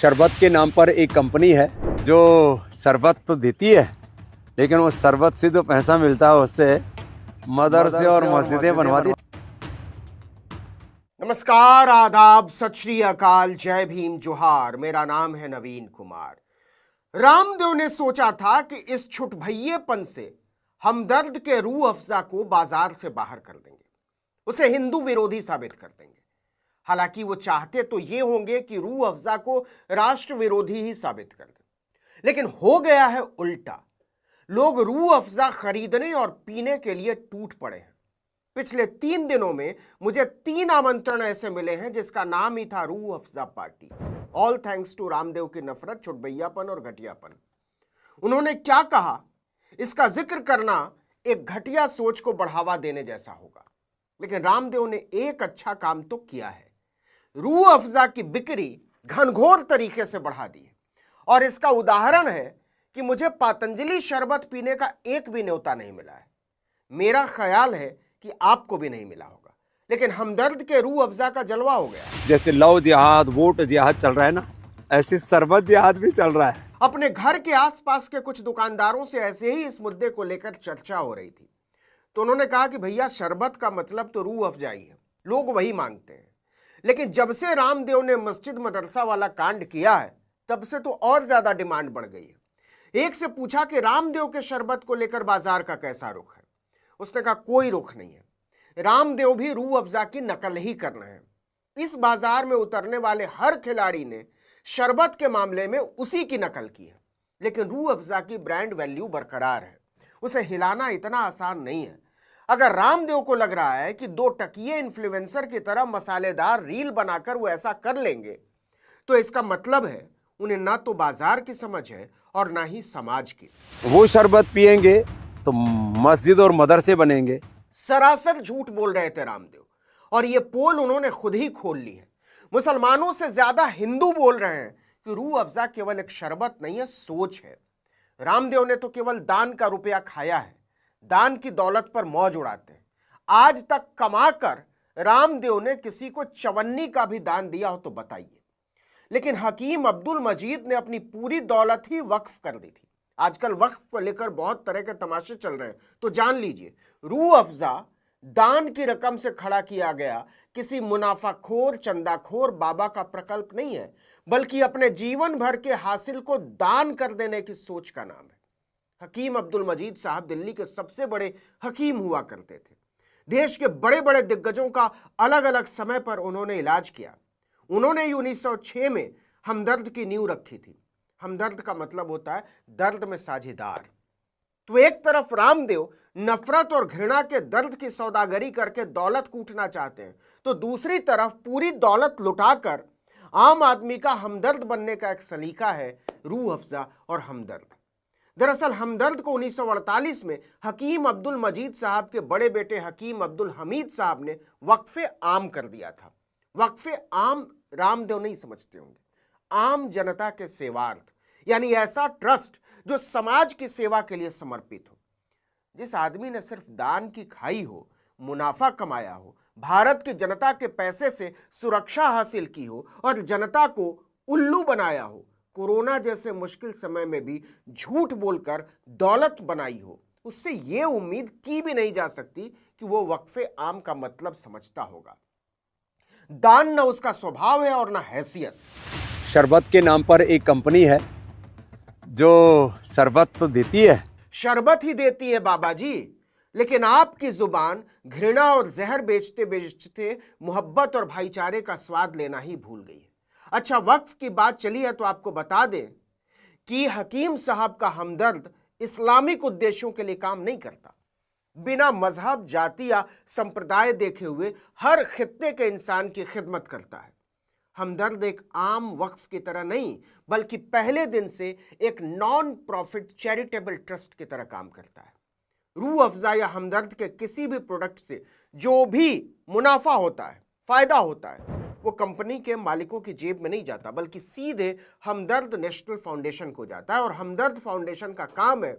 शरबत के नाम पर एक कंपनी है जो शरबत तो देती है, लेकिन वो शरबत से जो पैसा मिलता है उससे मदरसे और मस्जिदें बनवाती। नमस्कार, आदाब, सत श्री अकाल, जय भीम, जोहार। मेरा नाम है नवीन कुमार। रामदेव ने सोचा था कि इस छुटभइयेपन से हमदर्द के रूह अफ़ज़ा को बाजार से बाहर कर देंगे, उसे हिंदू विरोधी साबित कर देंगे। हालांकि वो चाहते तो ये होंगे कि रूह अफ़ज़ा को राष्ट्र विरोधी ही साबित कर दें, लेकिन हो गया है उल्टा। लोग रूह अफ़ज़ा खरीदने और पीने के लिए टूट पड़े हैं। पिछले 3 दिनों में मुझे 3 आमंत्रण ऐसे मिले हैं जिसका नाम ही था Rooh Afza party. All thanks to Ramdev की नफरत, छुटभइयापन और घटियापन। उन्होंने क्या कहा, इसका जिक्र करना एक घटिया सोच को बढ़ावा देने जैसा होगा, लेकिन रामदेव ने एक अच्छा काम तो किया है। रूह अफ़ज़ा की बिक्री घनघोर तरीके से बढ़ा दी है, और इसका उदाहरण है कि मुझे पतंजलि शरबत पीने का एक भी न्योता नहीं मिला है। मेरा ख्याल है कि आपको भी नहीं मिला होगा, लेकिन हमदर्द के रूह अफ़ज़ा का जलवा हो गया। जैसे लव जिहाद, वोट जिहाद चल रहा है ना, ऐसे शरबत जिहाद भी चल रहा है। अपने घर के आसपास के कुछ दुकानदारों से ऐसे ही इस मुद्दे को लेकर चर्चा हो रही थी, तो उन्होंने कहा कि भैया, शरबत का मतलब तो रूह अफ़ज़ा ही है, लोग वही मांगते हैं। लेकिन जब से रामदेव ने मस्जिद मदरसा वाला कांड किया है, तब से तो और ज्यादा डिमांड बढ़ गई है। एक से पूछा कि रामदेव के शरबत को लेकर बाजार का कैसा रुख है। उसने कहा कोई रुख नहीं है, रामदेव भी रूह अफ़ज़ा की नकल ही कर रहे हैं। इस बाजार में उतरने वाले हर खिलाड़ी ने शरबत के मामले में उसी की नकल की है, लेकिन रूह अफ़ज़ा की ब्रांड वैल्यू बरकरार है, उसे हिलाना इतना आसान नहीं है। अगर रामदेव को लग रहा है कि 2 टकिए इन्फ्लुएंसर की तरह मसालेदार रील बनाकर वो ऐसा कर लेंगे, तो इसका मतलब है उन्हें ना तो बाजार की समझ है और ना ही समाज की। वो शरबत पिएंगे तो मस्जिद और मदरसे बनेंगे। सरासर झूठ बोल रहे थे रामदेव, और ये पोल उन्होंने खुद ही खोल ली है। मुसलमानों से ज्यादा हिंदू बोल रहे हैं कि रूह अफ़ज़ा केवल एक शरबत नहीं है, सोच है। रामदेव ने तो केवल दान का रुपया खाया है, दान की दौलत पर मौज उड़ाते हैं। आज तक कमाकर रामदेव ने किसी को चवन्नी का भी दान दिया हो तो बताइए। लेकिन हकीम अब्दुल मजीद ने अपनी पूरी दौलत ही वक्फ कर दी थी। आजकल वक्फ को लेकर बहुत तरह के तमाशे चल रहे हैं, तो जान लीजिए, रूह अफ़ज़ा दान की रकम से खड़ा किया गया किसी मुनाफाखोर, चंदाखोर बाबा का प्रकल्प नहीं है, बल्कि अपने जीवन भर के हासिल को दान कर देने की सोच का नाम है। हकीम अब्दुल मजीद साहब दिल्ली के सबसे बड़े हकीम हुआ करते थे। देश के बड़े बड़े दिग्गजों का अलग अलग समय पर उन्होंने इलाज किया। उन्होंने 1906 में हमदर्द की नींव रखी थी। हमदर्द का मतलब होता है दर्द में साझेदार। तो एक तरफ रामदेव नफरत और घृणा के दर्द की सौदागरी करके दौलत कूटना चाहते हैं, तो दूसरी तरफ पूरी दौलत लुटाकर आम आदमी का हमदर्द बनने का एक सलीका है रूह अफ़ज़ा और हमदर्द। दरअसल हमदर्द को 1948 में हकीम अब्दुल मजीद साहब के बड़े बेटे हकीम अब्दुल हमीद साहब ने वक्फे आम कर दिया था। वक्फे आम रामदेव नहीं समझते होंगे, आम जनता के सेवार्थ, यानी ऐसा ट्रस्ट जो समाज की सेवा के लिए समर्पित हो। जिस आदमी ने सिर्फ दान की खाई हो, मुनाफा कमाया हो, भारत की जनता के पैसे से सुरक्षा हासिल की हो और जनता को उल्लू बनाया हो, कोरोना जैसे मुश्किल समय में भी झूठ बोलकर दौलत बनाई हो, उससे यह उम्मीद की भी नहीं जा सकती कि वो वक्फे आम का मतलब समझता होगा। दान न उसका स्वभाव है और न हैसियत। शरबत के नाम पर एक कंपनी है जो शरबत तो देती है, शरबत ही देती है बाबा जी, लेकिन आपकी जुबान घृणा और जहर बेचते बेचते मोहब्बत और भाईचारे का स्वाद लेना ही भूल गई है। अच्छा, वक्फ की बात चली है तो आपको बता दें कि हकीम साहब का हमदर्द इस्लामिक उद्देश्यों के लिए काम नहीं करता। बिना मजहब, जाति या संप्रदाय देखे हुए हर खित्ते के इंसान की खिदमत करता है। हमदर्द एक आम वक्फ की तरह नहीं, बल्कि पहले दिन से एक नॉन प्रॉफिट चैरिटेबल ट्रस्ट की तरह काम करता है। रूह अफ़ज़ा या हमदर्द के किसी भी प्रोडक्ट से जो भी मुनाफा होता है, फायदा होता है, वो कंपनी के मालिकों की जेब में नहीं जाता, बल्कि सीधे हमदर्द नेशनल फाउंडेशन को जाता है। और हमदर्द फाउंडेशन का काम है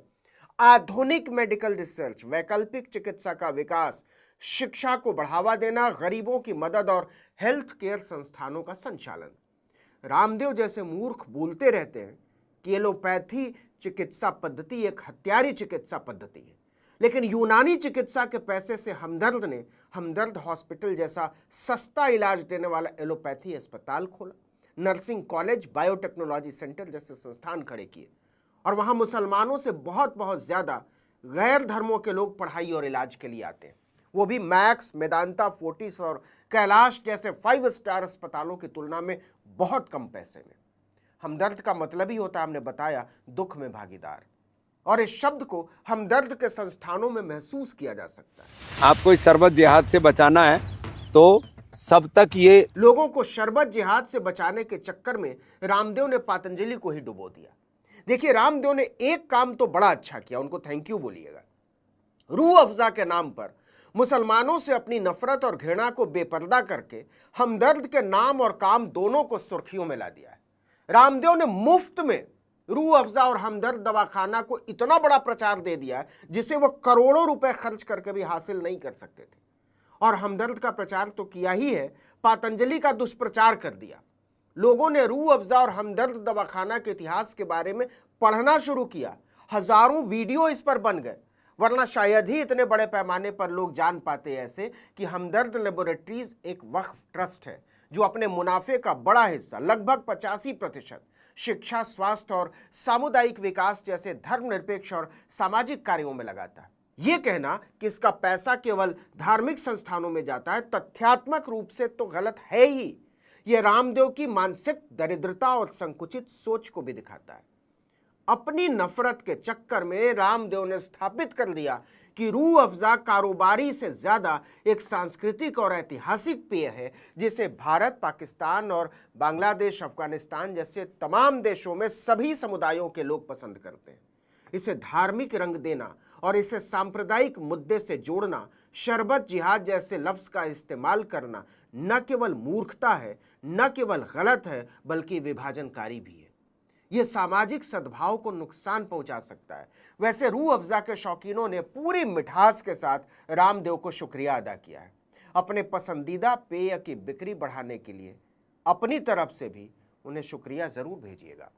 आधुनिक मेडिकल रिसर्च, वैकल्पिक चिकित्सा का विकास, शिक्षा को बढ़ावा देना, गरीबों की मदद और हेल्थ केयर संस्थानों का संचालन। रामदेव जैसे मूर्ख बोलते रहते हैं कि एलोपैथी चिकित्सा पद्धति एक हत्यारी चिकित्सा पद्धति है, लेकिन यूनानी चिकित्सा के पैसे से हमदर्द ने हमदर्द हॉस्पिटल जैसा सस्ता इलाज देने वाला एलोपैथी अस्पताल खोला, नर्सिंग कॉलेज, बायोटेक्नोलॉजी सेंटर जैसे संस्थान खड़े किए, और वहां मुसलमानों से बहुत बहुत ज्यादा गैर धर्मों के लोग पढ़ाई और इलाज के लिए आते हैं, वो भी मैक्स, मेदांता, फोर्टिस और कैलाश जैसे 5 स्टार अस्पतालों की तुलना में बहुत कम पैसे में। हमदर्द का मतलब ही होता है, हमने बताया, दुख में भागीदार, और इस शब्द को हमदर्द के संस्थानों में महसूस किया जा सकता है। आपको इस शरबत जिहाद से बचाना है तो सब तक ये लोगों को शरबत जिहाद से बचाने के चक्कर में रामदेव ने पतंजलि को ही डुबो दिया। देखिए, रामदेव ने एक काम तो बड़ा अच्छा किया, उनको थैंक यू बोलिएगा। रूह अफ़ज़ा के नाम पर मुसलमानों से अपनी नफरत और घृणा को बेपर्दा करके हमदर्द के नाम और काम दोनों को सुर्खियों में ला दिया है। रामदेव ने मुफ्त में रूह अफ़ज़ा और हमदर्द दवाखाना को इतना बड़ा प्रचार दे दिया जिसे वो करोड़ों रुपए खर्च करके भी हासिल नहीं कर सकते थे। और हमदर्द का प्रचार तो किया ही है, पतंजलि का दुष्प्रचार कर दिया। लोगों ने रूह अफ़ज़ा और हमदर्द दवाखाना के इतिहास के बारे में पढ़ना शुरू किया, हजारों वीडियो इस पर बन गए, वरना शायद ही इतने बड़े पैमाने पर लोग जान पाते ऐसे कि हमदर्द लेबोरेटरीज एक वक्फ ट्रस्ट है जो अपने मुनाफे का बड़ा हिस्सा, लगभग 85%, शिक्षा, स्वास्थ्य और सामुदायिक विकास जैसे धर्मनिरपेक्ष और सामाजिक कार्यों में लगाता है। ये कहना कि इसका पैसा केवल धार्मिक संस्थानों में जाता है तथ्यात्मक रूप से तो गलत है ही। यह रामदेव की मानसिक दरिद्रता और संकुचित सोच को भी दिखाता है। अपनी नफरत के चक्कर में रामदेव ने स्थापित कर दिया कि रूह अफ़ज़ा कारोबारी से ज्यादा एक सांस्कृतिक और ऐतिहासिक पेय है जिसे भारत, पाकिस्तान और बांग्लादेश, अफगानिस्तान जैसे तमाम देशों में सभी समुदायों के लोग पसंद करते हैं। इसे धार्मिक रंग देना और इसे सांप्रदायिक मुद्दे से जोड़ना, शरबत जिहाद जैसे लफ्ज का इस्तेमाल करना न केवल मूर्खता है, न केवल गलत है, बल्कि विभाजनकारी भी है। यह सामाजिक सद्भाव को नुकसान पहुंचा सकता है। वैसे रूह अफ़ज़ा के शौकीनों ने पूरी मिठास के साथ रामदेव को शुक्रिया अदा किया है। अपने पसंदीदा पेय की बिक्री बढ़ाने के लिए अपनी तरफ से भी उन्हें शुक्रिया जरूर भेजिएगा।